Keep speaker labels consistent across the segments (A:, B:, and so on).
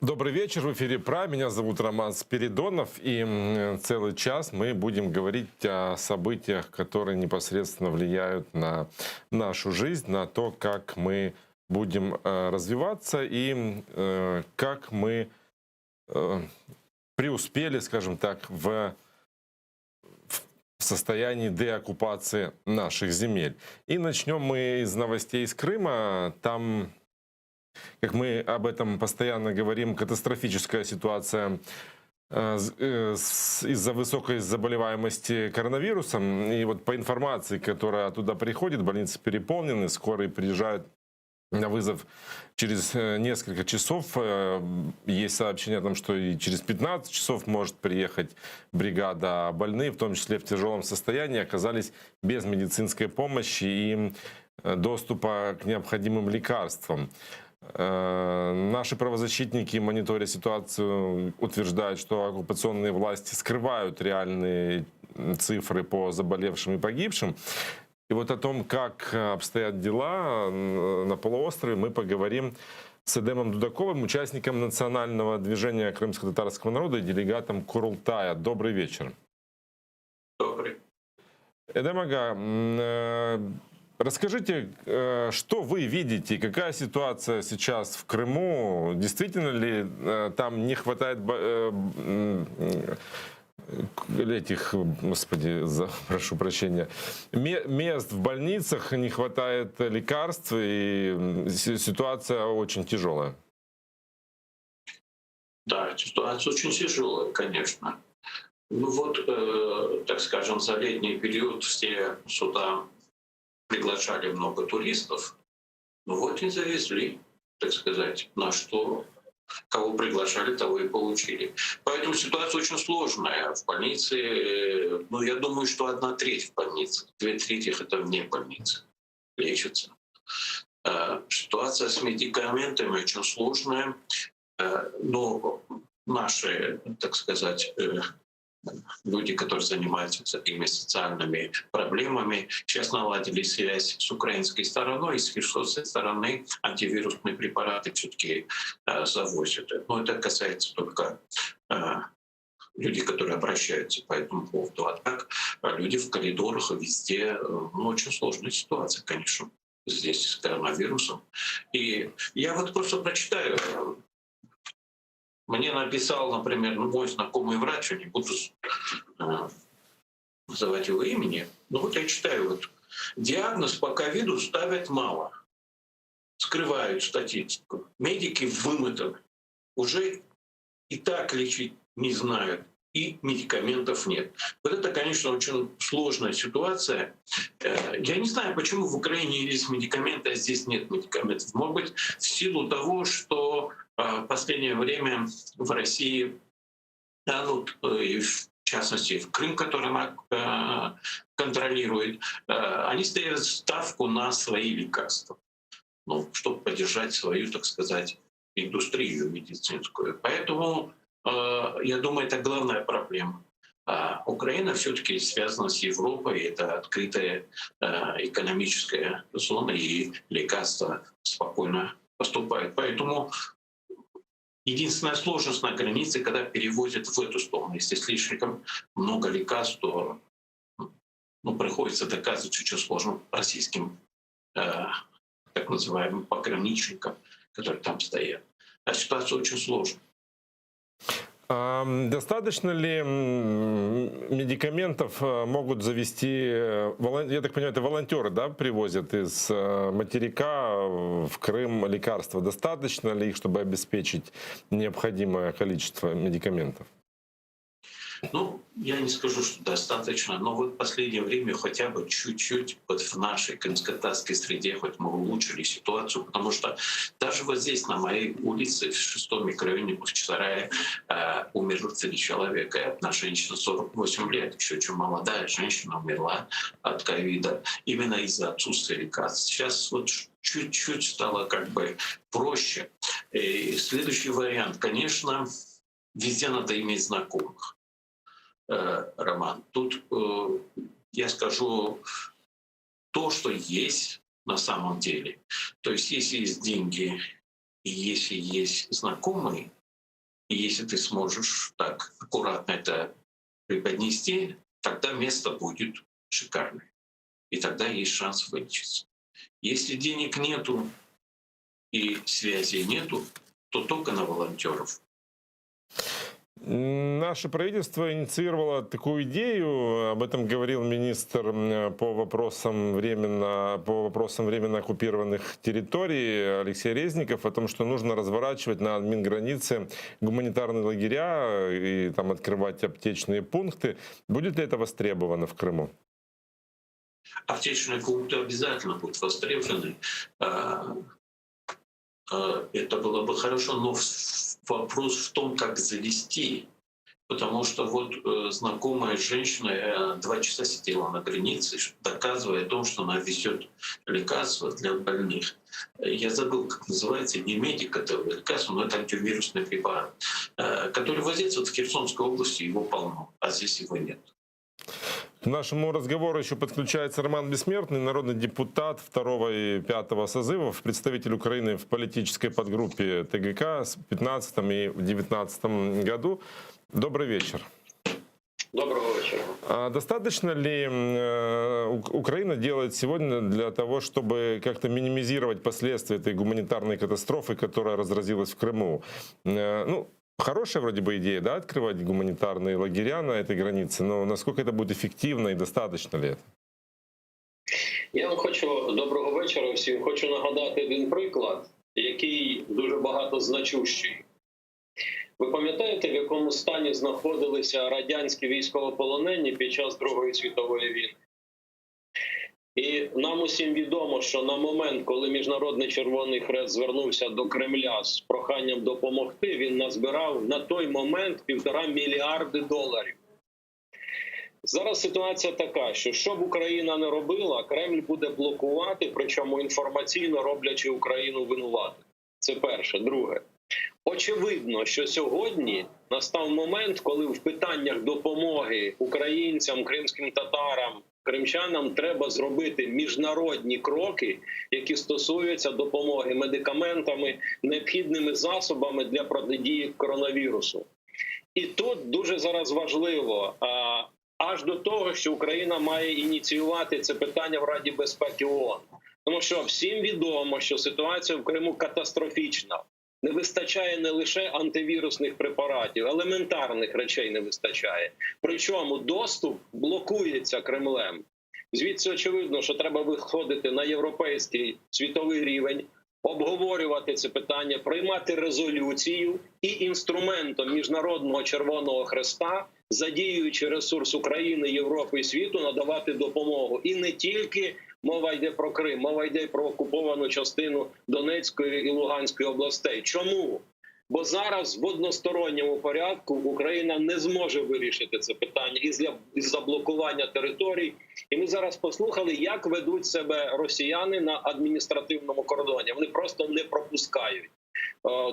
A: Добрый вечер, в эфире ПРА. Меня зовут Роман Спиридонов, и целый час мы будем говорить о событиях, которые непосредственно влияют на нашу жизнь, на то, как мы будем развиваться и как мы э, преуспели, скажем так, в состоянии деоккупации наших земель. И начнем мы из новостей из Крыма. Там, как мы об этом постоянно говорим, катастрофическая ситуация из-за высокой заболеваемости коронавирусом. И вот по информации, которая туда приходит, больницы переполнены, скорые приезжают на вызов через несколько часов. Есть сообщение о том, что и через 15 часов может приехать бригада. Больные, в том числе в тяжелом состоянии, оказались без медицинской помощи и доступа к необходимым лекарствам. Наши правозащитники, мониторя ситуацию, утверждают, что оккупационные власти скрывают реальные цифры по заболевшим и погибшим. И вот о том, как обстоят дела на полуострове, мы поговорим с Эдемом Дудаковым, участником национального движения крымско-татарского народа и делегатом Курултая. Добрый вечер.
B: Добрый.
A: Эдем ага, расскажите, что вы видите, какая ситуация сейчас в Крыму? Действительно ли там не хватает этих, господи, прошу прощения, мест в больницах, не хватает лекарств, и ситуация очень тяжелая?
B: Да, ситуация очень тяжелая, конечно. Ну вот, так скажем, за летний период все сюда приглашали много туристов, ну вот и завезли, так сказать, на что кого приглашали, того и получили. Поэтому ситуация очень сложная. В больнице, ну я думаю, что 1/3 в больнице, 2/3 это вне больницы лечатся. Ситуация с медикаментами очень сложная, но наши, так сказать, люди, которые занимаются такими социальными проблемами, сейчас наладили связь с украинской стороной, и с херсонской стороны антивирусные препараты все-таки завозят. Но это касается только людей, которые обращаются по этому поводу. А так люди в коридорах везде, ну, очень сложная ситуация, конечно, здесь с коронавирусом. И я вот просто прочитаю. Мне написал, например, мой знакомый врач, я не буду называть его имени, но вот я читаю, вот, диагноз по ковиду ставят мало, скрывают статистику. Медики вымотаны, уже и так лечить не знают, и медикаментов нет. Вот это, конечно, очень сложная ситуация. Я не знаю, почему в Украине есть медикаменты, а здесь нет медикаментов. Может быть, в силу того, что в последнее время в России, ну, и в частности в Крым, который она контролирует, они ставят ставку на свои лекарства, ну, чтобы поддержать свою, так сказать, индустрию медицинскую. Поэтому, я думаю, это главная проблема. Украина все-таки связана с Европой, это открытая экономическая зона, и лекарства спокойно поступают. Поэтому единственная сложность на границе, когда перевозят в эту сторону. Если слишком много лекарств, то приходится доказывать очень сложно российским так называемым пограничникам, которые там стоят. А ситуация очень сложная.
A: Достаточно ли медикаментов могут завести, я так понимаю, это волонтеры, да, привозят из материка в Крым лекарства? Достаточно ли их, чтобы обеспечить необходимое количество медикаментов?
B: Ну, я не скажу, что достаточно, но вот в последнее время хотя бы чуть-чуть вот в нашей крымско-татарской среде хоть мы улучшили ситуацию, потому что даже вот здесь, на моей улице, в 6-м микрорайоне Бахчисарая, умерло 3 человека. И одна женщина 48 лет, еще очень молодая женщина, умерла от ковида именно из-за отсутствия лекарств. Сейчас вот чуть-чуть стало как бы проще. И следующий вариант, конечно, везде надо иметь знакомых. Роман, тут я скажу то, что есть на самом деле. То есть если есть деньги и если есть знакомые, И если ты сможешь так аккуратно это преподнести, тогда место будет шикарное. И тогда есть шанс вылечиться. Если денег нету и связи нету, то только на волонтеров.
A: Наше правительство инициировало такую идею, об этом говорил министр по вопросам временно оккупированных территорий Алексей Резников, о том, что нужно разворачивать на админгранице гуманитарные лагеря и там открывать аптечные пункты. Будет ли это востребовано в Крыму?
B: Аптечные пункты обязательно будут востребованы. Это было бы хорошо, но вопрос в том, как завести. Потому что вот знакомая женщина 2 часа сидела на границе, доказывая о том, что она везет лекарства для больных. Я забыл, как называется, не медик этого лекарства, но это антивирусный препарат, который возится вот в Херсонской области, его полно, а здесь его нет.
A: К нашему разговору еще подключается Роман Бессмертный, народный депутат 2 и 5 созывов, представитель Украины в политической подгруппе ТГК в 2015 и в 2019 году. Добрый вечер.
C: Доброго вечера.
A: Достаточно ли Украина делает сегодня для того, чтобы как-то минимизировать последствия этой гуманитарной катастрофы, которая разразилась в Крыму? Ну, хорошая вроде бы идея, да, открывать гуманитарные лагеря на этой границе, но насколько это будет эффективно и достаточно ли это?
C: Я вам хочу доброго вечора всім. Хочу нагадати один приклад, який дуже багатозначущий. Ви пам'ятаєте, в якому стані знаходилися радянські військовополонені під час Другої світової війни? І нам усім відомо, що на момент, коли Міжнародний Червоний Хрест звернувся до Кремля з проханням допомогти, він назбирав на той момент $1,5 мільярди. Зараз ситуація така, що б Україна не робила, Кремль буде блокувати, причому інформаційно роблячи Україну винуватою. Це перше. Друге. Очевидно, що сьогодні настав момент, коли в питаннях допомоги українцям, кримським татарам, кримчанам треба зробити міжнародні кроки, які стосуються допомоги медикаментами, необхідними засобами для протидії коронавірусу. І тут дуже зараз важливо, аж до того, що Україна має ініціювати це питання в Раді безпеки ООН. Тому що всім відомо, що ситуація в Криму катастрофічна. Не вистачає не лише антивірусних препаратів, елементарних речей не вистачає. Причому доступ блокується Кремлем. Звідси очевидно, що треба виходити на європейський світовий рівень, обговорювати це питання, приймати резолюцію і інструментом Міжнародного Червоного Хреста, задіюючи ресурс України, Європи і світу, надавати допомогу. І не тільки мова йде про Крим, мова йде про окуповану частину Донецької і Луганської областей. Чому? Бо зараз в односторонньому порядку Україна не зможе вирішити це питання із-за блокування територій. І ми зараз послухали, як ведуть себе росіяни на адміністративному кордоні. Вони просто не пропускають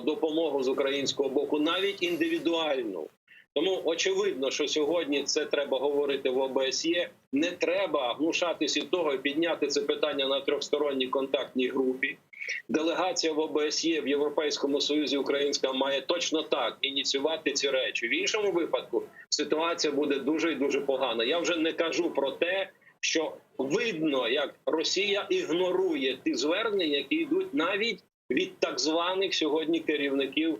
C: допомогу з українського боку, навіть індивідуальну. Тому очевидно, що сьогодні це треба говорити в ОБСЄ. Не треба гнушатися того і підняти це питання на тристоронній контактній групі. Делегація в ОБСЄ в Європейському Союзі українська має точно так ініціювати ці речі. В іншому випадку ситуація буде дуже і дуже погана. Я вже не кажу про те, що видно, як Росія ігнорує ті звернення, які йдуть навіть від так званих сьогодні керівників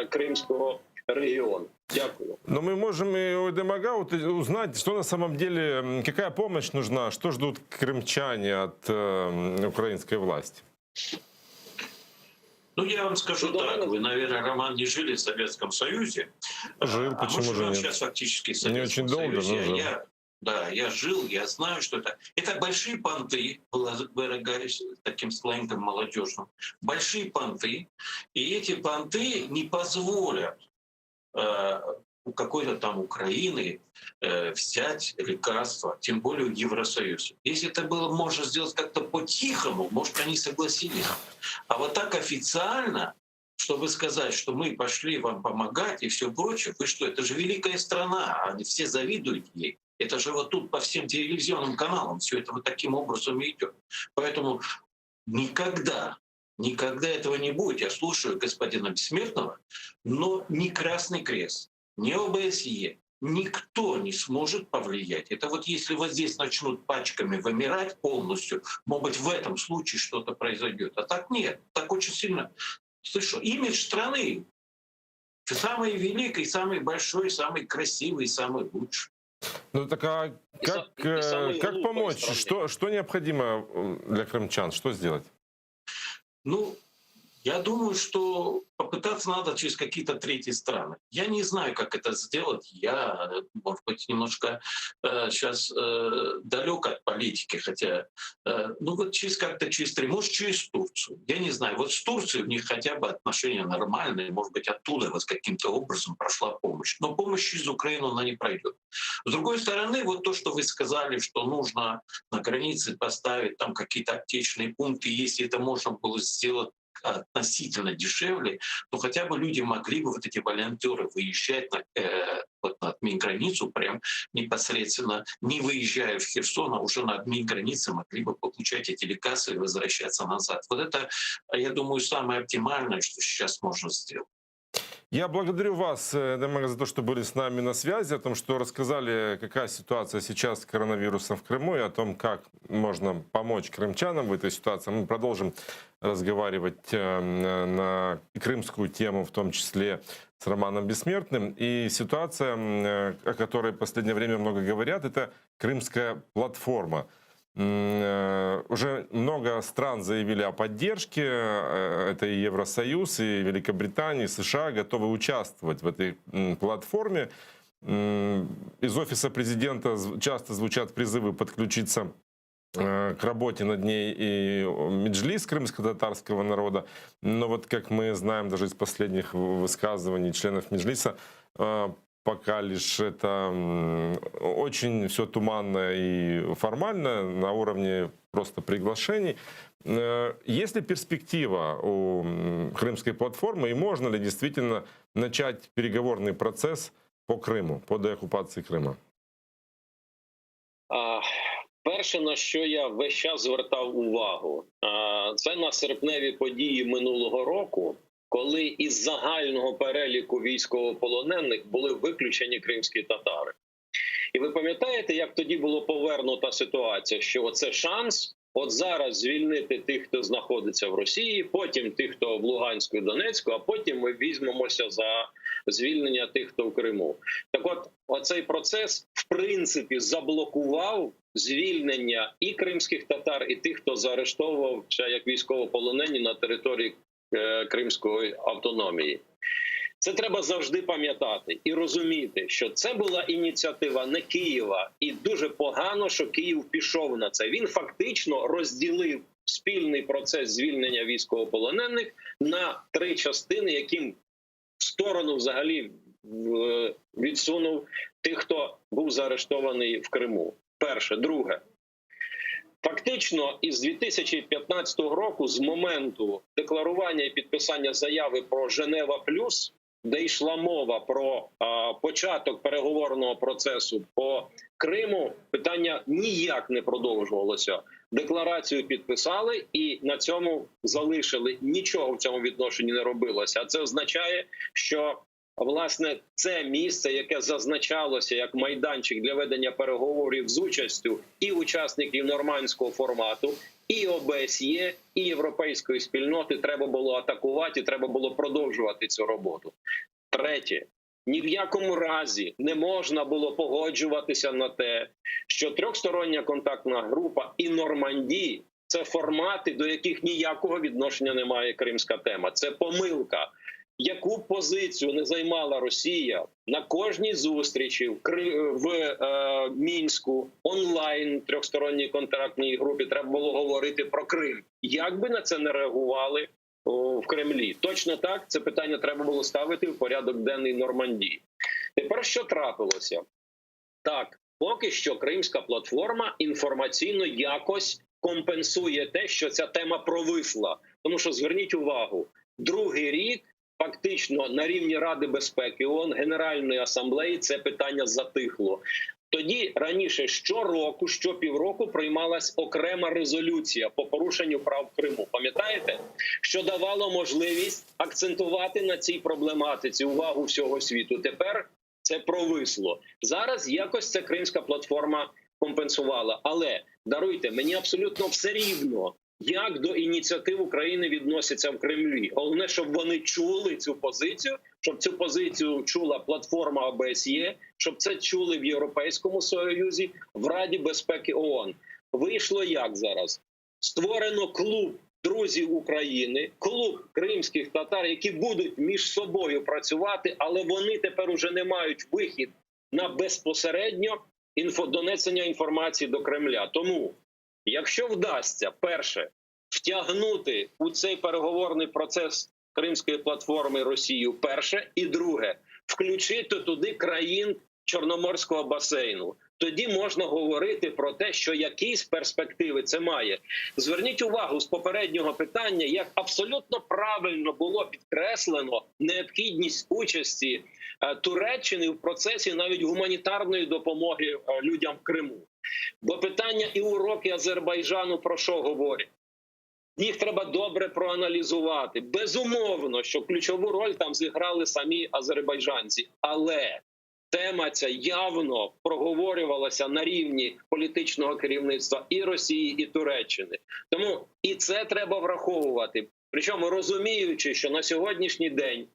C: Кримського региону. Дякую.
A: Но мы можем и у Демага узнать, что на самом деле, какая помощь нужна, что ждут крымчане от украинской власти.
B: Ну, я вам скажу так, вы, наверное, Роман, не жили в Советском Союзе.
A: Жил, почему же нет?
B: Сейчас фактически в
A: Не
B: Советском
A: очень долго,
B: Союзе.
A: но жил.
B: Я жил, я знаю, что это. Это большие понты, выражаясь таким сленгом молодежным. Большие понты. И эти понты не позволят у какой-то там Украины взять лекарства, тем более в Евросоюз. Если это было можно сделать как-то по-тихому, может, они согласились. А вот так официально, чтобы сказать, что мы пошли вам помогать и все прочее, вы что, это же великая страна, они все завидуют ей. Это же вот тут по всем телевизионным каналам все это вот таким образом идет. Поэтому никогда Никогда этого не будет. Я слушаю господина Бессмертного, но ни Красный Крест, ни ОБСЕ, никто не сможет повлиять. Это вот если вот здесь начнут пачками вымирать полностью, может быть, в этом случае что-то произойдет. А так нет. Так очень сильно. Слышу, имидж страны самый великий, самый большой, самый красивый, самый лучший.
A: Ну так а как,
C: самый
A: как
C: глупый
A: помочь?
C: в стране.
A: Что необходимо для крымчан? Что сделать?
B: Ну, я думаю, что попытаться надо через какие-то третьи страны. Я не знаю, как это сделать. Я, может быть, немножко сейчас далек от политики, хотя, ну вот через как-то может, через Турцию. Я не знаю. Вот с Турцией у них хотя бы отношения нормальные, может быть, оттуда вот каким-то образом прошла помощь. Но помощь через Украину она не пройдет. С другой стороны, вот то, что вы сказали, что нужно на границе поставить там какие-то аптечные пункты, если это можно было сделать относительно дешевле, то хотя бы люди могли бы, вот эти волонтеры, выезжать вот на админ-границу прям непосредственно, не выезжая в Херсон, а уже на админ-границе могли бы получать эти лекарства и возвращаться назад. Вот это, я думаю, самое оптимальное, что сейчас можно сделать.
A: Я благодарю вас, Демек, за то, что были с нами на связи, о том, что рассказали, какая ситуация сейчас с коронавирусом в Крыму и о том, как можно помочь крымчанам в этой ситуации. Мы продолжим разговаривать на крымскую тему, в том числе с Романом Бессмертным. И ситуация, о которой в последнее время много говорят, это крымская платформа. Уже много стран заявили о поддержке. Это и Евросоюз, и Великобритания, и США готовы участвовать в этой платформе. Из офиса президента часто звучат призывы подключиться к работе над ней и Меджлис крымско-татарского народа. Но вот, как мы знаем даже из последних высказываний членов Меджлиса, пока лишь это очень все туманно и формально, на уровне просто приглашений. Есть ли перспектива у крымской платформы, и можно ли действительно начать переговорный процесс по Криму, по деокупації Крима?
C: Перше, на що я весь час звертав увагу, це на серпневі події минулого року, коли із загального переліку військовополонених були виключені кримські татари. І ви пам'ятаєте, як тоді було повернута ситуація, що це шанс от зараз звільнити тих, хто знаходиться в Росії, потім тих, хто в Луганську і Донецьку, а потім ми візьмемося за звільнення тих, хто в Криму. Так от, оцей процес, в принципі, заблокував звільнення і кримських татар, і тих, хто заарештовувався як військовополонені на території Кримської автономії. Це треба завжди пам'ятати і розуміти, що це була ініціатива не Києва. І дуже погано, що Київ пішов на це. Він фактично розділив спільний процес звільнення військовополонених на 3 частини, яким в сторону взагалі відсунув тих, хто був заарештований в Криму. Перше. Друге. Фактично, із 2015 року, з моменту декларування і підписання заяви про Женева+, де йшла мова про початок переговорного процесу по Криму, питання ніяк не продовжувалося. Декларацію підписали і на цьому залишили. Нічого в цьому відношенні не робилося. А це означає, що власне це місце, яке зазначалося як майданчик для ведення переговорів з участю і учасників нормандського формату, і ОБСЄ, і європейської спільноти, треба було атакувати, і треба було продовжувати цю роботу. Третє. Ні в якому разі не можна було погоджуватися на те, що трьохстороння контактна група і Нормандії – це формати, до яких ніякого відношення не має кримська тема. Це помилка. Яку позицію не займала Росія на кожній зустрічі в Мінську, онлайн трьохсторонній контрактній групі, треба було говорити про Крим. Як би на це не реагували в Кремлі? Точно так, це питання треба було ставити в порядок денний Нормандії. Тепер що трапилося? Так, поки що Кримська платформа інформаційно якось компенсує те, що ця тема провисла. Тому що, зверніть увагу, другий рік фактично на рівні Ради безпеки ООН, Генеральної асамблеї це питання затихло. Тоді раніше щороку, щопівроку приймалась окрема резолюція по порушенню прав в Криму. Пам'ятаєте? Що давало можливість акцентувати на цій проблематиці увагу всього світу. Тепер це провисло. Зараз якось ця Кримська платформа компенсувала. Але, даруйте, мені абсолютно все рівно, як до ініціатив України відносяться в Кремлі. Головне, щоб вони чули цю позицію, щоб цю позицію чула платформа ОБСЄ, щоб це чули в Європейському Союзі, в Раді безпеки ООН. Вийшло як зараз? Створено клуб друзів України, клуб кримських татар, які будуть між собою працювати, але вони тепер уже не мають вихід на безпосередньо донесення інформації до Кремля. Тому, якщо вдасться, перше, втягнути у цей переговорний процес Кримської платформи Росію, перше, і друге, включити туди країн Чорноморського басейну, тоді можна говорити про те, що якісь перспективи це має. Зверніть увагу з попереднього питання, як абсолютно правильно було підкреслено необхідність участі Туреччини в процесі навіть гуманітарної допомоги людям в Криму. Бо питання і уроки Азербайджану про що говорять? Їх треба добре проаналізувати. Безумовно, що ключову роль там зіграли самі азербайджанці. Але тема ця явно проговорювалася на рівні політичного керівництва і Росії, і Туреччини. Тому і це треба враховувати. Причому розуміючи, що на сьогоднішній день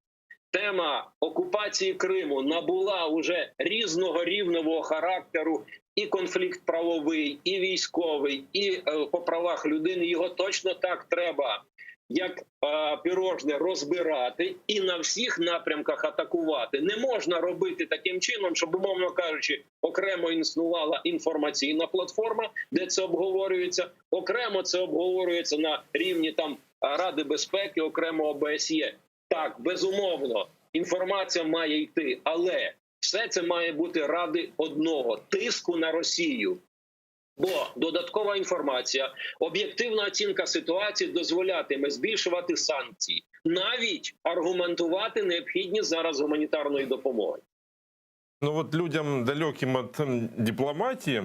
C: тема окупації Криму набула уже різного рівневого характеру, і конфлікт правовий, і військовий, і по правах людини, його точно так треба, як пірожне, розбирати і на всіх напрямках атакувати. Не можна робити таким чином, щоб, умовно кажучи, окремо існувала інформаційна платформа, де це обговорюється, окремо це обговорюється на рівні там Ради безпеки, окремо ОБСЄ. Так, безумовно, інформація має йти, але все це має бути ради одного – тиску на Росію. Бо додаткова інформація, об'єктивна оцінка ситуації дозволятиме збільшувати санкції, навіть аргументувати необхідність зараз гуманітарної допомоги.
A: Ну вот людям, далеким от дипломатии,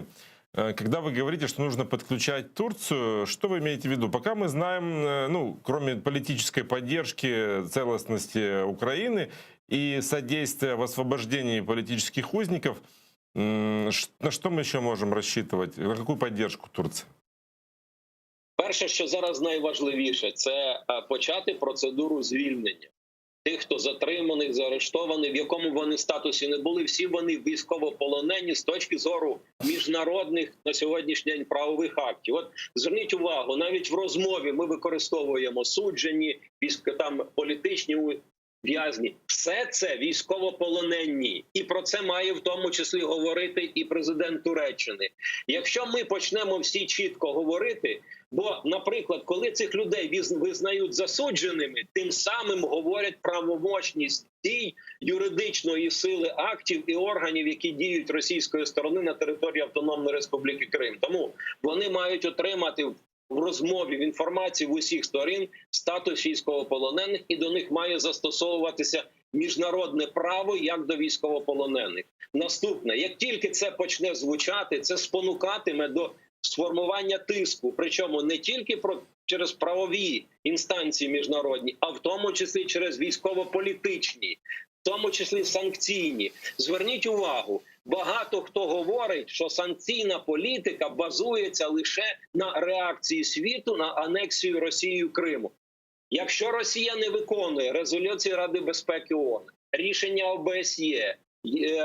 A: когда вы говорите, что нужно подключать Турцию, что вы имеете в виду? Пока мы знаем, ну, кроме политической поддержки целостности Украины и содействия в освобождении политических узников, на что мы еще можем рассчитывать? На какую поддержку Турции?
C: Перше, що зараз найважливіше, це почати процедуру звільнення. Тих, хто затриманий, заарештований, в якому вони статусі не були, всі вони військовополонені з точки зору міжнародних на сьогоднішній день правових актів. От зверніть увагу, навіть в розмові ми використовуємо суджені, там політичні в'язні. Все це військовополонені. І про це має в тому числі говорити і президент Туреччини. Якщо ми почнемо всі чітко говорити, бо, наприклад, коли цих людей визнають засудженими, тим самим говорять правомочність дій юридичної сили актів і органів, які діють російської сторони на території Автономної Республіки Крим. Тому вони мають отримати в розмові, в інформації в усіх сторін статус військовополонених, і до них має застосовуватися міжнародне право як до військовополонених. Наступне, як тільки це почне звучати, це спонукатиме до сформування тиску, причому не тільки через правові інстанції міжнародні, а в тому числі через військово-політичні, в тому числі санкційні. Зверніть увагу, багато хто говорить, що санкційна політика базується лише на реакції світу на анексію Росією Криму. Якщо Росія не виконує резолюції Ради безпеки ООН, рішення ОБСЄ,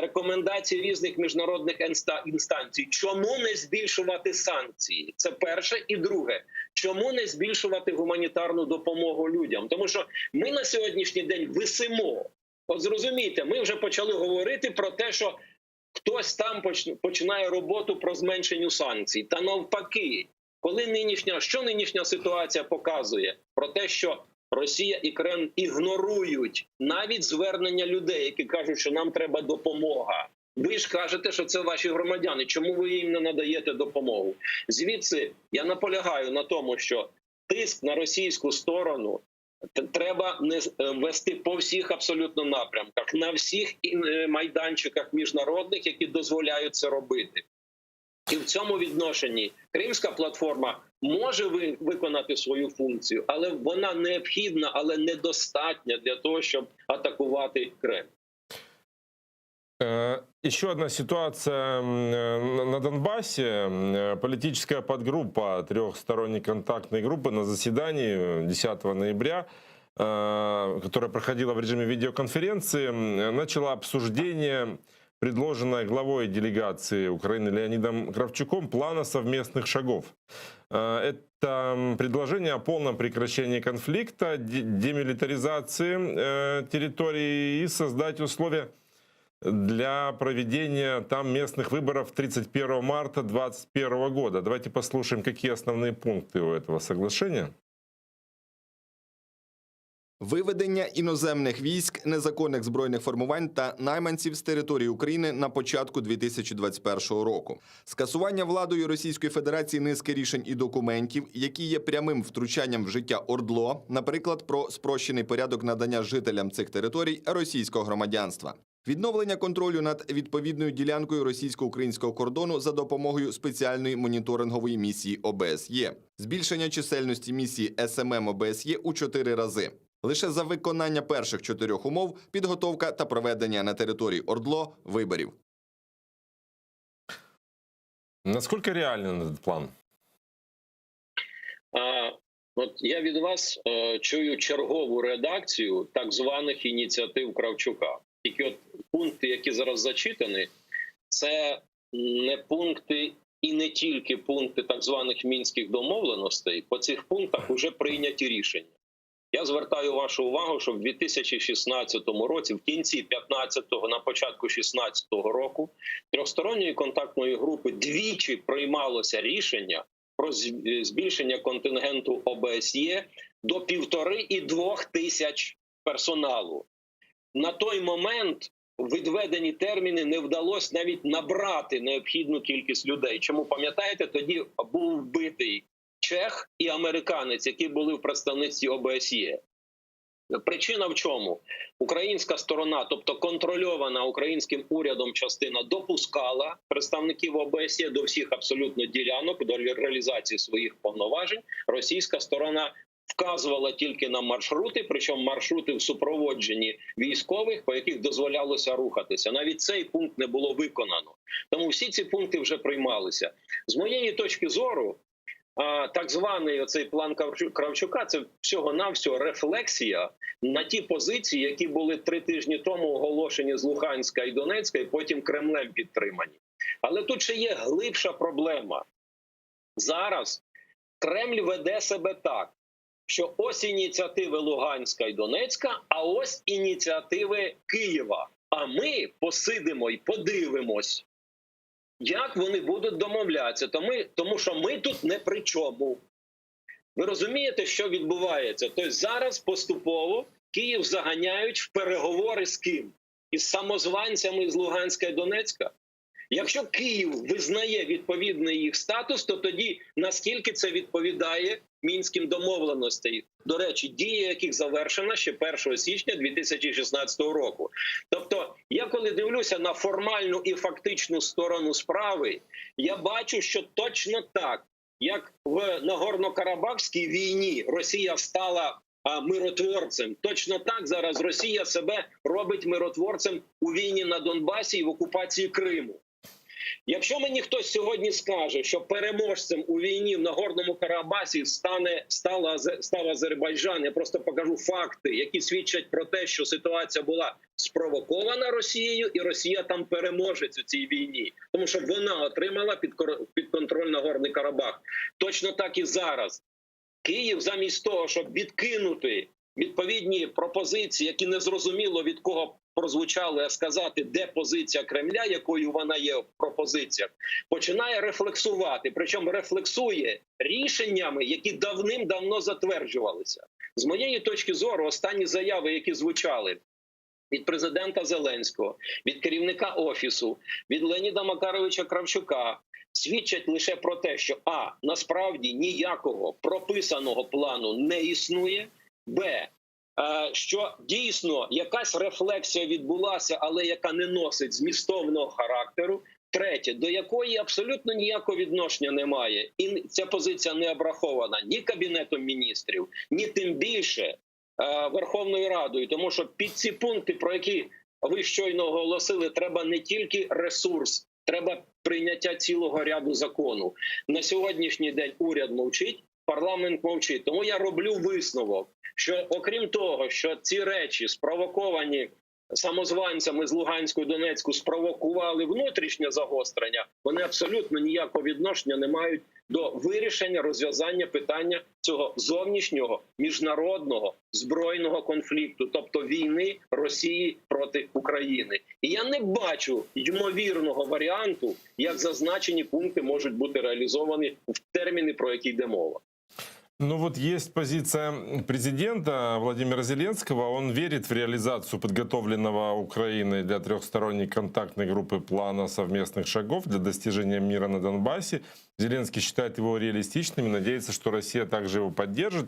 C: рекомендації різних міжнародних інстанцій, чому не збільшувати санкції? Це перше. І друге, чому не збільшувати гуманітарну допомогу людям? Тому що ми на сьогоднішній день висимо. От зрозумійте, ми вже почали говорити про те, що хтось там починає роботу про зменшення санкцій. Та навпаки, коли нинішня ситуація показує про те, що Росія і Кремль ігнорують навіть звернення людей, які кажуть, що нам треба допомога. Ви ж кажете, що це ваші громадяни. Чому ви їм не надаєте допомогу? Звідси я наполягаю на тому, що тиск на російську сторону Треба не вести по всіх абсолютно напрямках, на всіх майданчиках міжнародних, які дозволяють це робити. І в цьому відношенні Кримська платформа може виконати свою функцію, але вона необхідна, але недостатня для того, щоб атакувати Кремль.
A: Еще одна ситуация на Донбассе. Политическая подгруппа трехсторонней контактной группы на заседании 10 ноября, которая проходила в режиме видеоконференции, начала обсуждение, предложенное главой делегации Украины Леонидом Кравчуком, плана совместных шагов. Это предложение о полном прекращении конфликта, демилитаризации территории и создать условия для проведения там местных выборов 31 марта 2021 года. Давайте послушаем, какие основные пункты у этого соглашения.
D: Виведення іноземних військ, незаконних збройних формувань та найманців з території України на початку 2021 року. Скасування владою Російської Федерації низки рішень і документів, які є прямим втручанням в життя ОРДЛО, наприклад, про спрощений порядок надання жителям цих територій російського громадянства. Відновлення контролю над відповідною ділянкою російсько-українського кордону за допомогою спеціальної моніторингової місії ОБСЄ. Збільшення чисельності місії СММ ОБСЄ у 4 рази. Лише за виконання перших 4 умов – підготовка та проведення на території ОРДЛО виборів.
A: Насколько реален этот план?
C: От я від вас чую чергову редакцію так званих ініціатив Кравчука. Тільки от пункти, які зараз зачитані, це не пункти і не тільки пункти так званих мінських домовленостей. По цих пунктах вже прийняті рішення. Я звертаю вашу увагу, що в 2016 році, в кінці 15-го, на початку 16-го року, трьохсторонньої контактної групи двічі приймалося рішення про збільшення контингенту ОБСЄ до 1,5 і 2 тисяч персоналу. На той момент відведені терміни не вдалося навіть набрати необхідну кількість людей. Чому, пам'ятаєте, тоді був вбитий чех і американець, які були в представництві ОБСЄ. Причина в чому? Українська сторона, тобто контрольована українським урядом частина, допускала представників ОБСЄ до всіх абсолютно ділянок, до реалізації своїх повноважень. Російська сторона вказувала тільки на маршрути, причому маршрути в супроводженні військових, по яких дозволялося рухатися. Навіть цей пункт не було виконано. Тому всі ці пункти вже приймалися. З моєї точки зору, так званий оцей план Кравчука – це всього-навсього рефлексія на ті позиції, які були 3 тижні тому оголошені з Луганська і Донецька, і потім Кремлем підтримані. Але тут ще є глибша проблема. Зараз Кремль веде себе так, що ось ініціативи Луганська і Донецька, а ось ініціативи Києва. А ми посидимо і подивимось, як вони будуть домовлятися, тому що ми тут не при чому. Ви розумієте, що відбувається? Тобто зараз поступово Київ заганяють в переговори з ким? Із самозванцями з Луганська і Донецька? Якщо Київ визнає відповідний їх статус, то тоді наскільки це відповідає мінським домовленостям? До речі, дія яких завершена ще 1 січня 2016 року. Тобто, я коли дивлюся на формальну і фактичну сторону справи, я бачу, що точно так, як в Нагорно-Карабахській війні Росія стала миротворцем, точно так зараз Росія себе робить миротворцем у війні на Донбасі і в окупації Криму. Якщо мені хтось сьогодні скаже, що переможцем у війні в Нагорному Карабасі став Азербайджан, я просто покажу факти, які свідчать про те, що ситуація була спровокована Росією, і Росія там переможець у цій війні, тому що вона отримала під контроль Нагорний Карабах. Точно так і зараз. Київ замість того, щоб відкинути відповідні пропозиції, які незрозуміло від кого прозвучали, а сказати, де позиція Кремля, якою вона є в пропозиціях, починає рефлексувати. Причому рефлексує рішеннями, які давним-давно затверджувалися. З моєї точки зору, останні заяви, які звучали від президента Зеленського, від керівника Офісу, від Леоніда Макаровича Кравчука, свідчать лише про те, що насправді ніякого прописаного плану не існує, Що дійсно якась рефлексія відбулася, але яка не носить змістовного характеру. Третє, до якої абсолютно ніякого відношення немає. І ця позиція не обрахована ні Кабінетом міністрів, ні тим більше Верховною Радою. Тому що під ці пункти, про які ви щойно оголосили, треба не тільки ресурс, треба прийняття цілого ряду закону. На сьогоднішній день уряд мовчить, парламент мовчить. Тому я роблю висновок, що окрім того, що ці речі спровоковані самозванцями з Луганську і Донецьку, спровокували внутрішнє загострення, вони абсолютно ніякого відношення не мають до вирішення, розв'язання питання цього зовнішнього міжнародного збройного конфлікту, тобто війни Росії проти України. І я не бачу ймовірного варіанту, як зазначені пункти можуть бути реалізовані в терміни, про які йде мова.
A: Ну вот есть позиция президента Владимира Зеленского. Он верит в реализацию подготовленного Украиной для трехсторонней контактной группы плана совместных шагов для достижения мира на Донбассе. Зеленский считает его реалистичным и надеется, что Россия также его поддержит.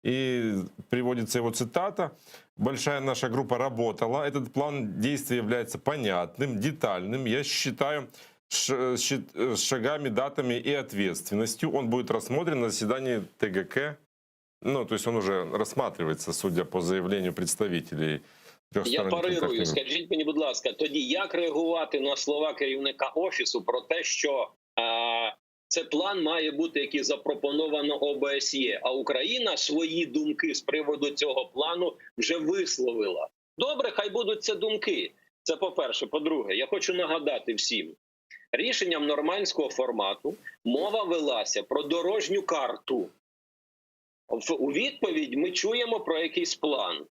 A: И приводится его цитата: «Большая наша группа работала. Этот план действий является понятным, детальным. Я считаю, с шагами, датами и ответственностью. Он будет рассмотрен на заседании ТГК». Ну, то есть он уже рассматривается, судя по заявлению представителей
C: Я
A: трехсторонних контактных
C: парирую.
A: групп.
C: Скажіть мені, будь ласка, тоді як реагувати на слова керівника Офісу про те, що це план має бути, який запропоновано ОБСЄ, а Україна свої думки з приводу цього плану вже висловила? Добре, хай будуть це думки. Це по-перше. По-друге, я хочу нагадати всім, рішенням нормандського формату мова велася про дорожню карту. У відповідь ми чуємо про якийсь план.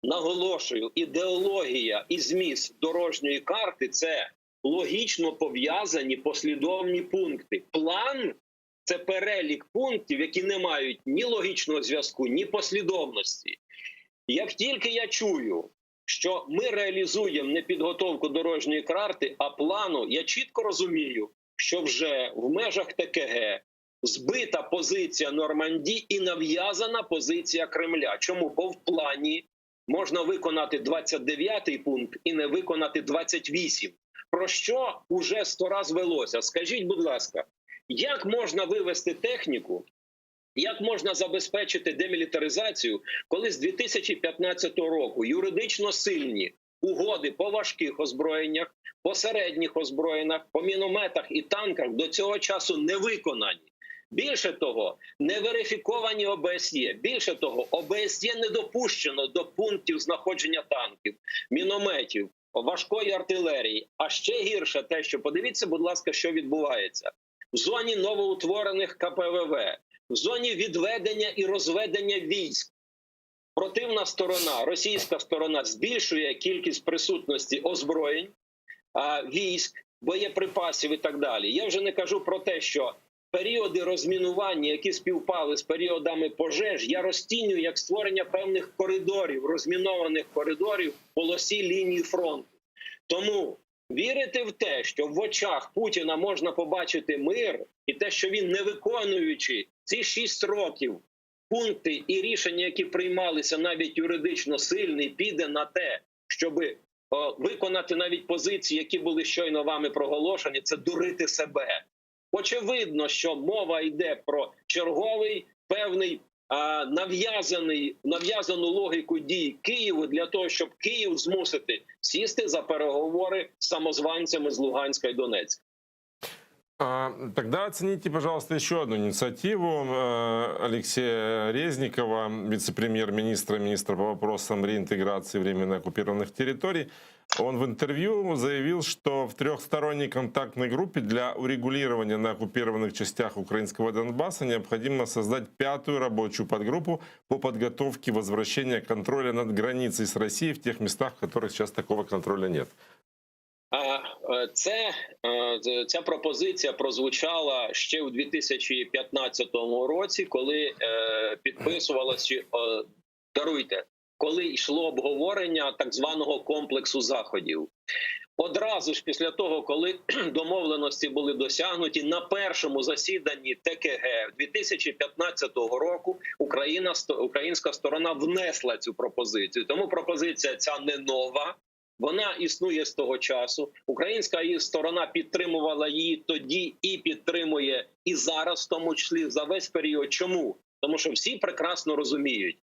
C: Наголошую, ідеологія і зміст дорожньої карти – це логічно пов'язані послідовні пункти. План – це перелік пунктів, які не мають ні логічного зв'язку, ні послідовності. Як тільки я чую, що ми реалізуємо не підготовку дорожньої карти, а плану, я чітко розумію, що вже в межах ТКГ збита позиція Нормандії і нав'язана позиція Кремля. Чому? Бо в плані можна виконати 29-й пункт і не виконати 28. Про що уже 100 раз велося? Скажіть, будь ласка, як можна вивести техніку, як можна забезпечити демілітаризацію, коли з 2015 року юридично сильні угоди по важких озброєннях, по середніх озброєннях, по мінометах і танках до цього часу не виконані? Більше того, не верифіковані ОБСЄ. Більше того, ОБСЄ не допущено до пунктів знаходження танків, мінометів, важкої артилерії. А ще гірше те, що подивіться, будь ласка, що відбувається. В зоні новоутворених КПВВ, в зоні відведення і розведення військ. Противна сторона, російська сторона збільшує кількість присутності озброєнь, військ, боєприпасів і так далі. Я вже не кажу про те, що періоди розмінування, які співпали з періодами пожеж, я розцінюю як створення певних коридорів, розмінованих коридорів в полосі лінії фронту. Тому вірити в те, що в очах Путіна можна побачити мир, і те, що він, не виконуючи ці 6 років пункти і рішення, які приймалися навіть юридично сильний, піде на те, щоб виконати навіть позиції, які були щойно вами проголошені, це дурити себе. Очевидно, що мова йде про черговий певний нав'язану логіку дій Києву для того, щоб Київ змусити сісти за переговори з самозванцями з Луганська і Донецька.
A: Тогда оцените, пожалуйста, еще одну инициативу Алексея Резникова, вице-премьер-министра, министра по вопросам реинтеграции временно оккупированных территорий. Он в интервью заявил, что в трехсторонней контактной группе для урегулирования на оккупированных частях украинского Донбасса необходимо создать 5-ю рабочую подгруппу по подготовке возвращения контроля над границей с Россией в тех местах, в которых сейчас такого контроля нет.
C: Ця пропозиція прозвучала ще у 2015 році, коли підписувалося, коли йшло обговорення так званого комплексу заходів. Одразу ж після того, коли домовленості були досягнуті, на першому засіданні ТКГ 2015 року українська сторона внесла цю пропозицію. Тому пропозиція ця не нова, вона існує з того часу. Українська її сторона підтримувала її тоді і підтримує і зараз, в тому числі за весь період. Чому? Тому що всі прекрасно розуміють,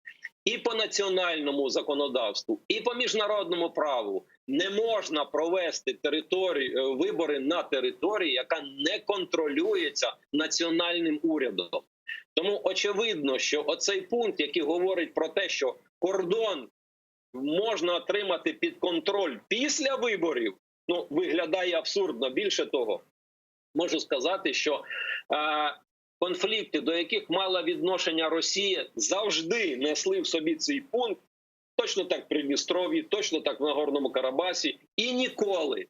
C: і по національному законодавству, і по міжнародному праву не можна провести вибори на території, яка не контролюється національним урядом. Тому очевидно, що оцей пункт, який говорить про те, що кордон можна отримати під контроль після виборів, виглядає абсурдно. Більше того, можу сказати, що конфлікти, до яких мала відношення Росія, завжди несли в собі цей пункт. Точно так в Придністров'ї, точно так в Нагорному Карабасі. І ніколи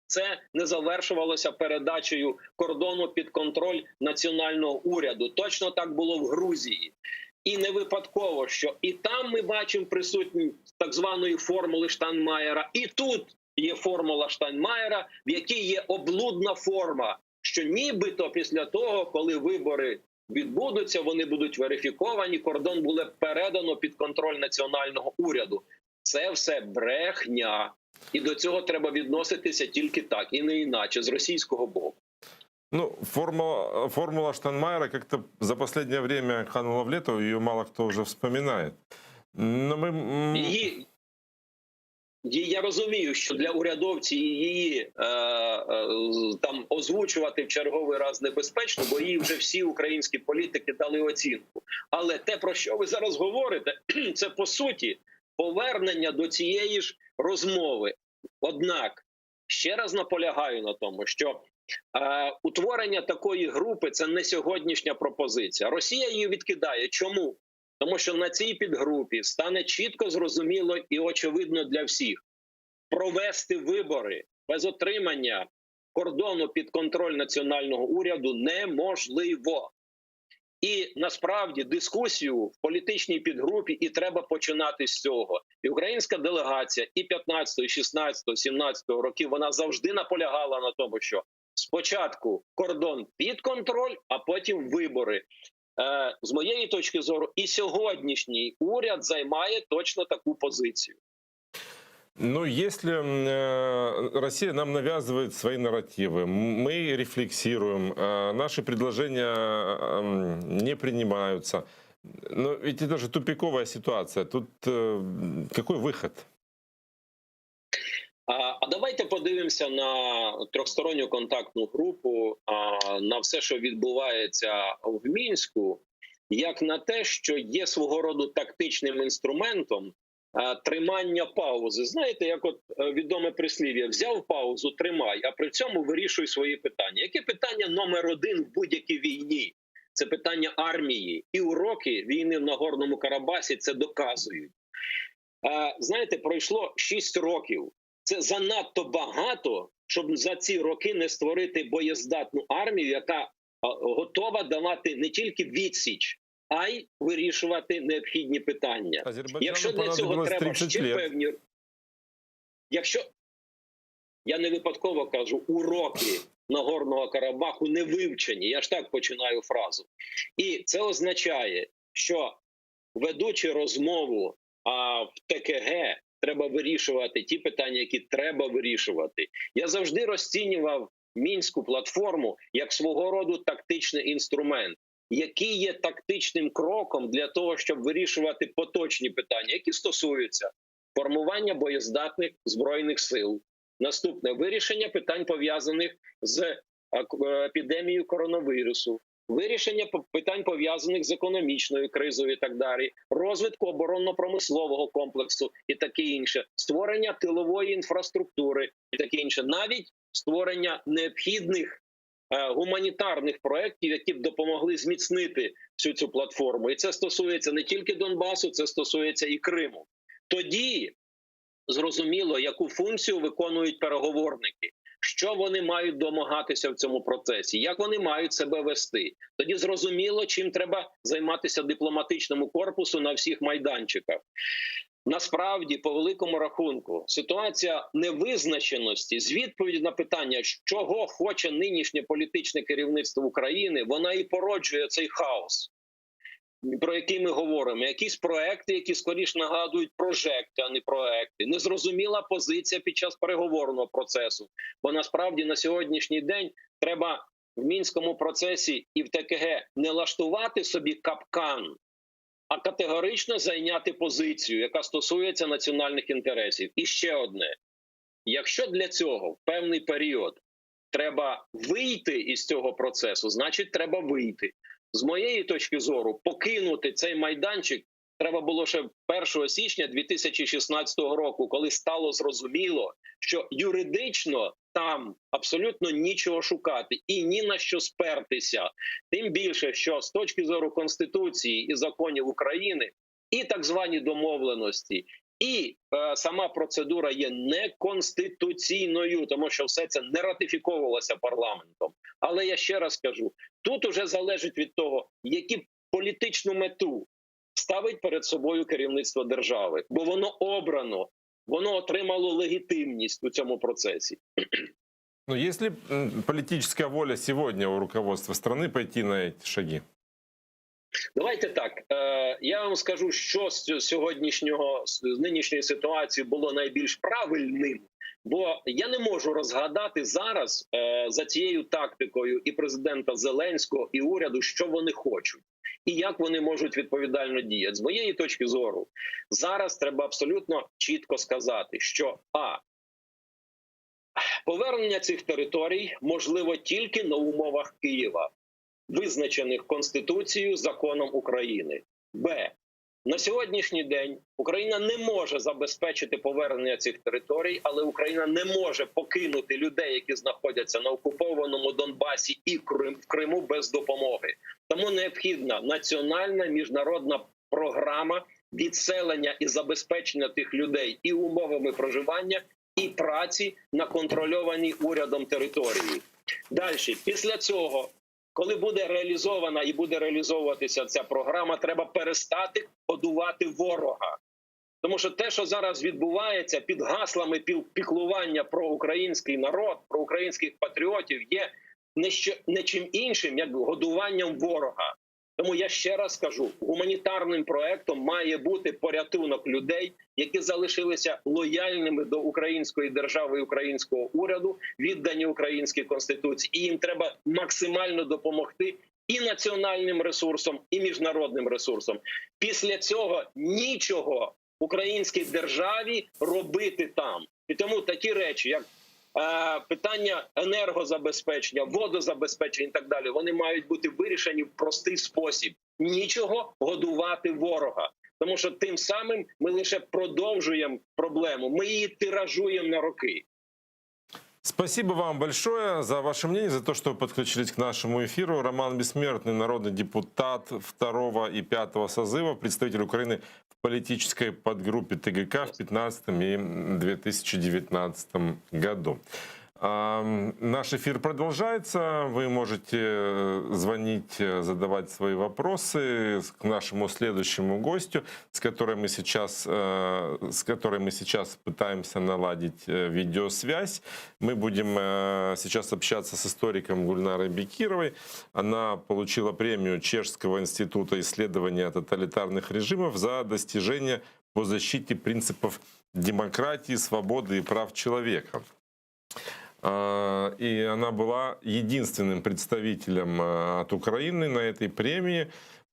C: це не завершувалося передачею кордону під контроль національного уряду. Точно так було в Грузії. І не випадково, що і там ми бачимо присутність так званої формули Штайнмаєра, і тут є формула Штайнмаєра, в якій є облудна форма, що нібито після того, коли вибори відбудуться, вони будуть верифіковані, кордон буде передано під контроль національного уряду. Це все брехня. І до цього треба відноситися тільки так, і не іначе, з російського боку.
A: Формула Штайнмаєра как-то за последнее время канула в лету, ее мало кто уже вспоминает. Но
C: я розумію, що для урядовців її там озвучувати в черговий раз небезпечно, бо їй вже всі українські політики дали оцінку. Але те, про що ви зараз говорите, це по суті повернення до цієї ж розмови. Однак, ще раз наполягаю на тому, що утворення такої групи – це не сьогоднішня пропозиція. Росія її відкидає. Чому? Тому що на цій підгрупі стане чітко зрозуміло і очевидно для всіх. Провести вибори без отримання кордону під контроль національного уряду неможливо. І насправді дискусію в політичній підгрупі і треба починати з цього. І українська делегація і 15, і 16, і 17 років вона завжди наполягала на тому, що спочатку кордон під контроль, а потім вибори. З моєї точки зору, і сьогоднішній уряд займає точно таку позицію.
A: если Россия нам навязывает свои нарративы, мы рефлексируем, наши предложения не принимаются, но ведь это же тупиковая ситуация. Тут какой выход?
C: А давайте подивимося на трьохсторонню контактну групу, на все, що відбувається в Мінську, як на те, що є свого роду тактичним інструментом тримання паузи. Знаєте, як от відоме прислів'я: взяв паузу, тримай, а при цьому вирішуй свої питання. Яке питання номер один в будь-якій війні? Це питання армії. І уроки війни в Нагорному Карабасі це доказують. Знаєте, пройшло 6 років. Це занадто багато, щоб за ці роки не створити боєздатну армію, яка готова давати не тільки відсіч, а й вирішувати необхідні питання. Якщо для цього треба ще певні... Я не випадково кажу, уроки Нагорного Карабаху не вивчені. Я ж так починаю фразу. І це означає, що ведучи розмову в ТКГ, треба вирішувати ті питання, які треба вирішувати. Я завжди розцінював Мінську платформу як свого роду тактичний інструмент, який є тактичним кроком для того, щоб вирішувати поточні питання, які стосуються формування боєздатних Збройних сил. Наступне – вирішення питань, пов'язаних з епідемією коронавірусу. Вирішення питань, пов'язаних з економічною кризою і так далі, розвитку оборонно-промислового комплексу і таке інше, створення тилової інфраструктури і таке інше, навіть створення необхідних гуманітарних проєктів, які б допомогли зміцнити всю цю платформу. І це стосується не тільки Донбасу, це стосується і Криму. Тоді зрозуміло, яку функцію виконують переговорники, що вони мають домагатися в цьому процесі, як вони мають себе вести. Тоді зрозуміло, чим треба займатися дипломатичному корпусу на всіх майданчиках. Насправді, по великому рахунку, ситуація невизначеності з відповіді на питання, чого хоче нинішнє політичне керівництво України, вона і породжує цей хаос, про який ми говоримо. Якісь проекти, які скоріш нагадують прожекти, а не проекти. Незрозуміла позиція під час переговорного процесу. Бо насправді на сьогоднішній день треба в Мінському процесі і в ТКГ не лаштувати собі капкан, а категорично зайняти позицію, яка стосується національних інтересів. І ще одне. Якщо для цього в певний період треба вийти із цього процесу, значить треба вийти. З моєї точки зору, покинути цей майданчик треба було ще 1 січня 2016 року, коли стало зрозуміло, що юридично там абсолютно нічого шукати і ні на що спертися. Тим більше, що з точки зору Конституції і законів України і так звані домовленості, і сама процедура є неконституційною, тому що все це не ратифіковувалося парламентом. Але я ще раз кажу, тут уже залежить від того, яку політичну мету ставить перед собою керівництво держави. Бо воно обрано, воно отримало легітимність у цьому процесі.
A: Но есть ли политическая воля сегодня у руководства страны пойти на эти шаги?
C: Давайте так, я вам скажу, що з нинішньої ситуації було найбільш правильним, бо я не можу розгадати зараз за цією тактикою і президента Зеленського, і уряду, що вони хочуть, і як вони можуть відповідально діяти. З моєї точки зору, зараз треба абсолютно чітко сказати, що повернення цих територій можливо тільки на умовах Києва, визначених Конституцією, законом України. На сьогоднішній день Україна не може забезпечити повернення цих територій, але Україна не може покинути людей, які знаходяться на окупованому Донбасі і в Криму без допомоги. Тому необхідна національна міжнародна програма відселення і забезпечення тих людей і умовами проживання, і праці на контрольованій урядом території. Далі, після цього, коли буде реалізована і буде реалізовуватися ця програма, треба перестати годувати ворога. Тому що те, що зараз відбувається під гаслами піклування про український народ, про українських патріотів, є не чим іншим, як годуванням ворога. Тому я ще раз кажу, гуманітарним проектом має бути порятунок людей, які залишилися лояльними до української держави і українського уряду, віддані українській Конституції. І їм треба максимально допомогти і національним ресурсом, і міжнародним ресурсом. Після цього нічого українській державі робити там. І тому такі речі, як питання енергозабезпечення, водозабезпечення і так далі, вони мають бути вирішені в простий спосіб. Нічого годувати ворога. Тому що тим самим ми лише продовжуємо проблему. Ми її тиражуємо на роки.
A: Спасибо вам большое за ваше мнение, за то, что вы подключились к нашему эфиру. Роман Бессмертный, народный депутат 2 и 5 созыва, представитель Украины в политической подгруппе ТГК в 2015 и 2019 году. Наш эфир продолжается. Вы можете звонить, задавать свои вопросы к нашему следующему гостю, с которой мы сейчас пытаемся наладить видеосвязь. Мы будем сейчас общаться с историком Гульнарой Бекировой. Она получила премию Чешского института исследования тоталитарных режимов за достижения по защите принципов демократии, свободы и прав человека. И она была единственным представителем от Украины на этой премии.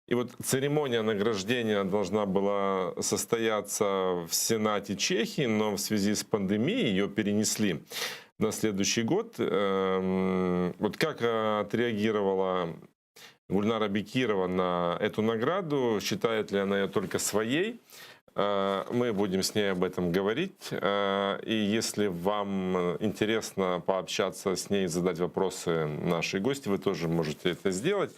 A: И вот церемония награждения должна была состояться в Сенате Чехии, но в связи с пандемией ее перенесли на следующий год. Вот как отреагировала Гульнара Бекирова на эту награду? Считает ли она ее только своей? Мы будем с ней об этом говорить. И если вам интересно пообщаться с ней, задать вопросы нашей гости, вы тоже можете это сделать.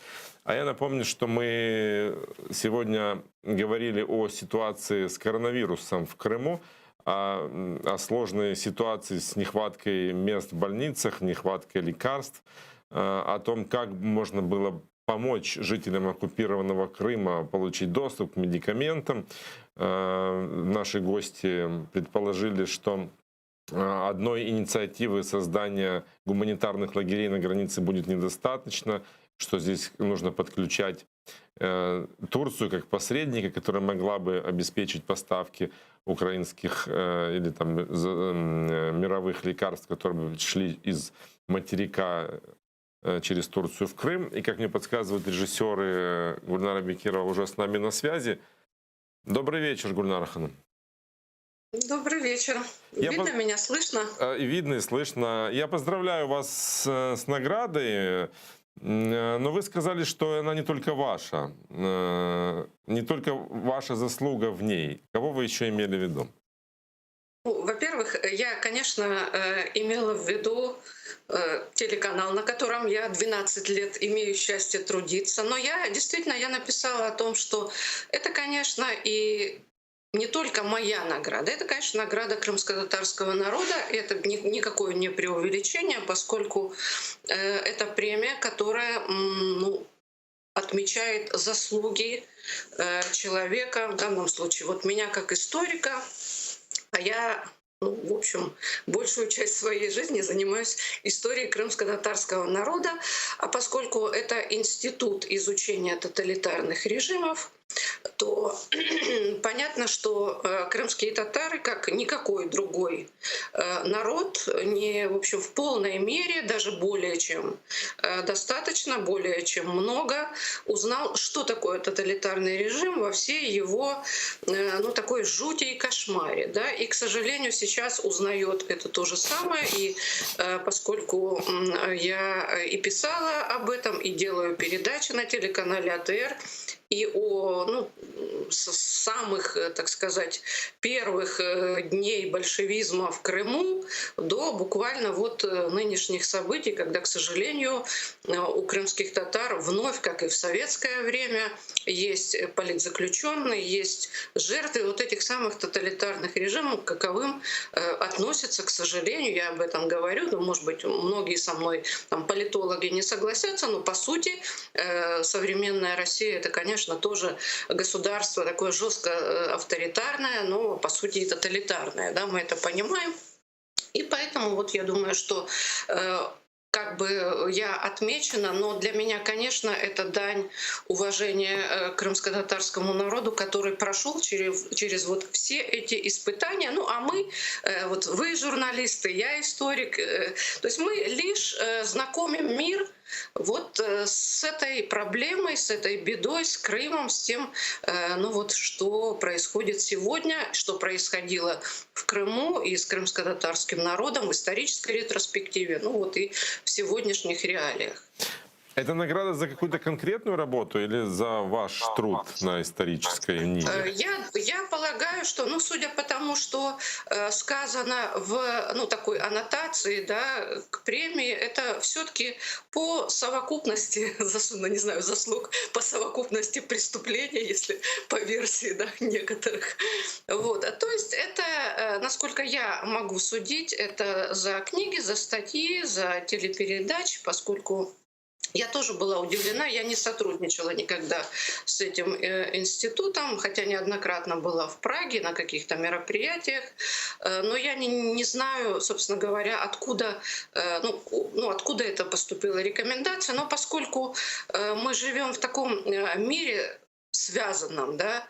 A: А я напомню, что мы сегодня говорили о ситуации с коронавирусом в Крыму, о сложной ситуации с нехваткой мест в больницах, нехваткой лекарств, о том, как можно было помочь жителям оккупированного Крыма получить доступ к медикаментам. Наши гости предположили, что одной инициативы создания гуманитарных лагерей на границе будет недостаточно, что здесь нужно подключать Турцию как посредника, которая могла бы обеспечить поставки украинских или там мировых лекарств, которые бы шли из материка через Турцию в Крым. И, как мне подсказывают режиссеры, Гульнара Бекирова уже с нами на связи. Добрый вечер, Гульнара Ханум.
E: Добрый вечер. Видно меня, слышно?
A: И видно, и слышно. Я поздравляю вас с наградой, но вы сказали, что она не только ваша, не только ваша заслуга в ней. Кого вы еще имели в виду?
E: Во-первых, я, конечно, имела в виду телеканал, на котором я 12 лет имею счастье трудиться. Но я действительно написала о том, что это, конечно, и не только моя награда, это, конечно, награда крымско-татарского народа. Это никакое не преувеличение, поскольку это премия, которая отмечает заслуги человека, в данном случае вот меня как историка, а я, в общем, большую часть своей жизни занимаюсь историей крымско-татарского народа, а поскольку это институт изучения тоталитарных режимов, то понятно, что крымские татары, как никакой другой народ, не, в общем, в полной мере, даже более чем достаточно, более чем много, узнал, что такое тоталитарный режим во всей его, такой жути и кошмаре. Да? И, к сожалению, сейчас узнает это то же самое. И поскольку я и писала об этом, и делаю передачи на телеканале АТР, и с самых, так сказать, первых дней большевизма в Крыму до буквально нынешних событий, когда, к сожалению, у крымских татар вновь, как и в советское время, есть политзаключенные, есть жертвы этих самых тоталитарных режимов, каковым относятся, к сожалению, я об этом говорю, но, может быть, многие со мной политологи не согласятся, но по сути современная Россия — это, конечно, тоже государство такое жестко авторитарное, но по сути и тоталитарное, да, мы это понимаем. И поэтому я думаю, что как бы я отмечена, но для меня, конечно, это дань уважения к крымско-татарскому народу, который прошел через все эти испытания. А мы, вы журналисты, я историк, то есть мы лишь знакомим мир с этой проблемой, с этой бедой, с Крымом, с тем, что происходит сегодня, что происходило в Крыму и с крымско-татарским народом в исторической ретроспективе, и в сегодняшних реалиях.
A: Это награда за какую-то конкретную работу или за ваш труд на исторической ниве?
E: Я полагаю, что, судя по тому, что сказано в такой аннотации, да, к премии, это все-таки по совокупности, заслуг, по совокупности преступлений, если по версии некоторых. То есть это, насколько я могу судить, это за книги, за статьи, за телепередачи, поскольку я тоже была удивлена, я не сотрудничала никогда с этим институтом, хотя неоднократно была в Праге на каких-то мероприятиях, но я не знаю, собственно говоря, откуда это поступила рекомендация, но поскольку мы живем в таком мире связанном, да,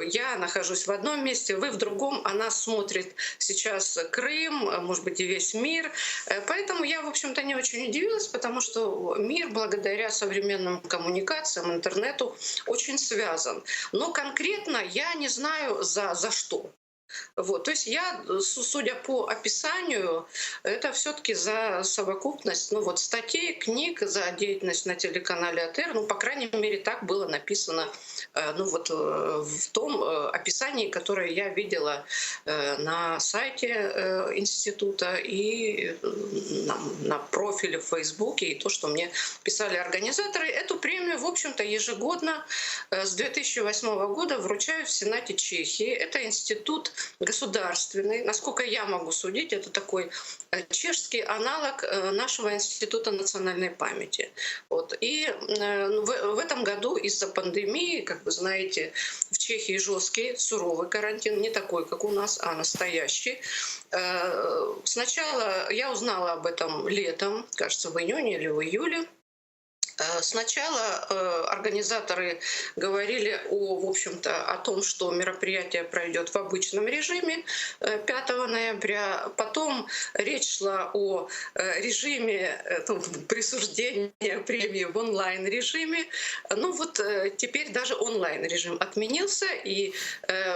E: я нахожусь в одном месте, вы в другом, она смотрит сейчас Крым, может быть, и весь мир. Поэтому я, в общем-то, не очень удивилась, потому что мир, благодаря современным коммуникациям, интернету, очень связан. Но конкретно я не знаю, за что. То есть я, судя по описанию, это все-таки за совокупность статей, книг, за деятельность на телеканале АТР. По крайней мере, так было написано в том описании, которое я видела на сайте института и на профиле в Фейсбуке, и то, что мне писали организаторы. Эту премию, в общем-то, ежегодно с 2008 года вручают в Сенате Чехии. Это институт государственный, насколько я могу судить, это такой чешский аналог нашего Института национальной памяти. Вот. И в этом году из-за пандемии, как вы знаете, в Чехии жесткий, суровый карантин, не такой, как у нас, а настоящий. Сначала я узнала об этом летом, кажется, в июне или в июле. Сначала организаторы говорили в общем-то, о том, что мероприятие пройдет в обычном режиме 5 ноября. Потом речь шла о режиме присуждения премии в онлайн-режиме. Ну вот теперь даже онлайн-режим отменился. И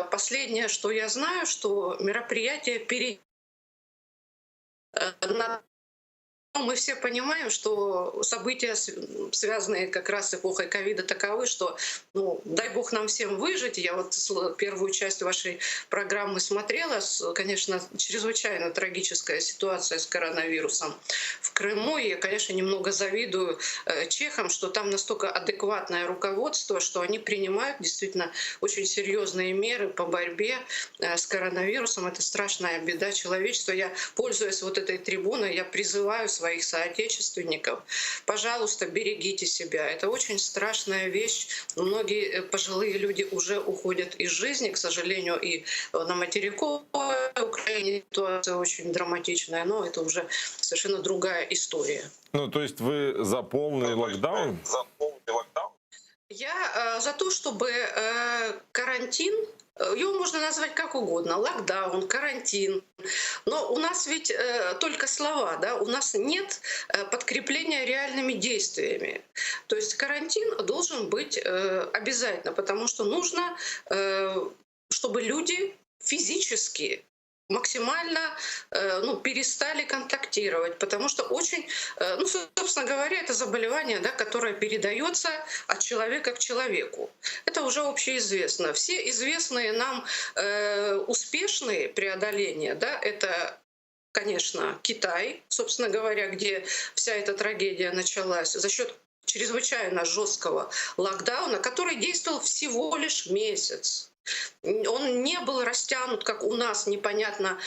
E: последнее, что я знаю, что мероприятие мы все понимаем, что события, связанные как раз с эпохой ковида, таковы, что, дай бог нам всем выжить. Я вот первую часть вашей программы смотрела. Конечно, чрезвычайно трагическая ситуация с коронавирусом в Крыму. И я, конечно, немного завидую чехам, что там настолько адекватное руководство, что они принимают действительно очень серьезные меры по борьбе с коронавирусом. Это страшная беда человечества. Я, пользуясь вот этой трибуной, я призываю своих соотечественников, пожалуйста, берегите себя. Это очень страшная вещь. Многие пожилые люди уже уходят из жизни, к сожалению, и на материковой Украине ситуация очень драматичная, но это уже совершенно другая история.
A: Ну, то есть вы за полный локдаун?
E: Я за то, чтобы карантин, его можно назвать как угодно, локдаун, карантин. Но у нас ведь только слова, да? У нас нет подкрепления реальными действиями. То есть карантин должен быть обязательно, потому что нужно, чтобы люди физически максимально перестали контактировать, потому что очень, собственно говоря, это заболевание, да, которое передается от человека к человеку. Это уже общеизвестно. Все известные нам успешные преодоления, да, это, конечно, Китай, собственно говоря, где вся эта трагедия началась за счет чрезвычайно жесткого локдауна, который действовал всего лишь месяц. Он не был растянут, как у нас, непонятно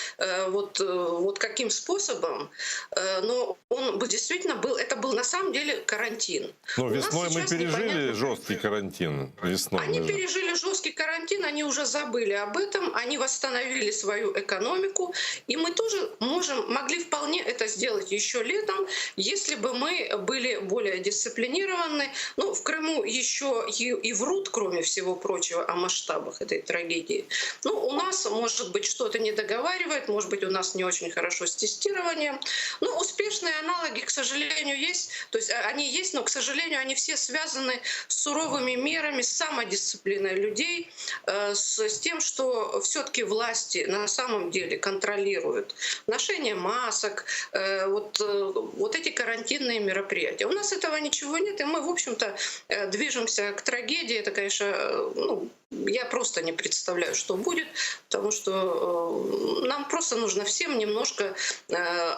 E: вот каким способом, но он действительно был, это был на самом деле карантин.
A: Ну, весной мы пережили жесткий карантин.
E: Они пережили жесткий карантин, они уже забыли об этом, они восстановили свою экономику, и мы тоже могли вполне это сделать еще летом, если бы мы были более дисциплинированы. Ну, в Крыму еще и врут, кроме всего прочего, о масштабах этой трагедии. Ну, у нас, может быть, что-то не договаривает, может быть, у нас не очень хорошо с тестированием. Но успешные аналоги, к сожалению, есть. То есть они есть, но, к сожалению, они все связаны с суровыми мерами, с самодисциплиной людей, с тем, что все-таки власти на самом деле контролируют ношение масок, вот эти карантинные мероприятия. У нас этого ничего нет, и мы, в общем-то, движемся к трагедии. Это, конечно, я просто не представляю, что будет, потому что нам просто нужно всем немножко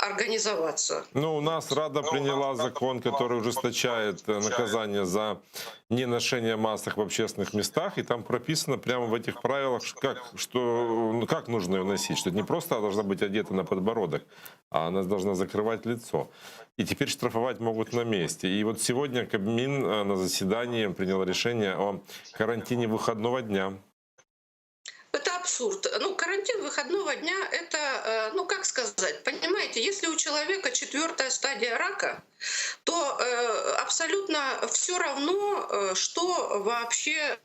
E: организоваться.
A: Ну, у нас Рада приняла закон, который ужесточает наказание за неношение масок в общественных местах, и там прописано прямо в этих правилах, как нужно ее носить, что не просто она должна быть одета на подбородок, а она должна закрывать лицо. И теперь штрафовать могут на месте. И вот сегодня Кабмин на заседании принял решение о карантине выходного дня.
E: Это абсурд. Карантин выходного дня — это, как сказать, понимаете, если у человека 4-я стадия рака, то абсолютно все равно, что вообще,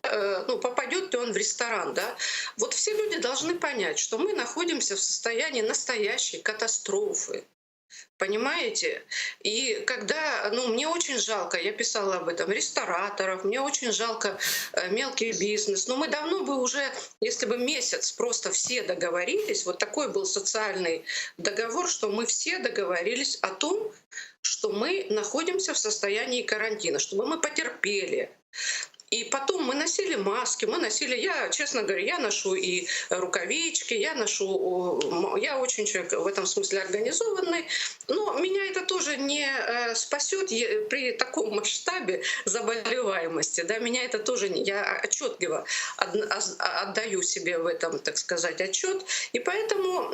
E: попадет ли он в ресторан, да. Вот все люди должны понять, что мы находимся в состоянии настоящей катастрофы. Понимаете? И когда, мне очень жалко, я писала об этом, рестораторов, мне очень жалко мелкий бизнес. Но мы давно бы уже, если бы месяц просто все договорились, вот такой был социальный договор, что мы все договорились о том, что мы находимся в состоянии карантина, чтобы мы потерпели. И потом мы носили маски, я, честно говоря, я ношу и рукавички, я очень человек в этом смысле организованный, но меня это тоже не спасет при таком масштабе заболеваемости, да, меня это тоже не, я отчетливо отдаю себе в этом, так сказать, отчет, и поэтому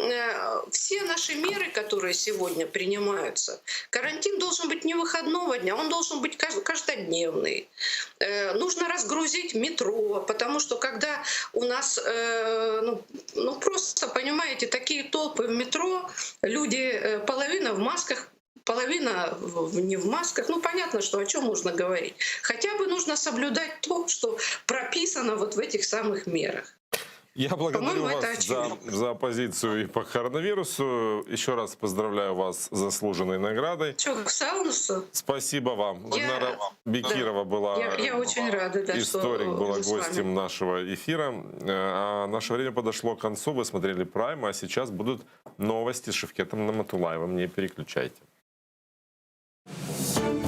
E: все наши меры, которые сегодня принимаются, карантин должен быть не выходного дня, он должен быть каждодневный. Нужно разгрузить метро, потому что когда у нас, просто, понимаете, такие толпы в метро, люди, половина в масках, половина не в масках. Ну, понятно, что о чем можно говорить. Хотя бы нужно соблюдать то, что прописано вот в этих самых мерах.
A: Я благодарю
E: По-моему,
A: вас за позицию и по коронавирусу. Еще раз поздравляю вас с заслуженной наградой.
E: Чё, к Саунусу?
A: Спасибо вам. Гульнара Бекирова была,
E: Я очень рада, да,
A: историк,
E: что
A: была
E: с вами.
A: гостем нашего эфира. А наше время подошло к концу. Вы смотрели Прайм, а сейчас будут новости с Шевкетом Наматулаевым. Не переключайте.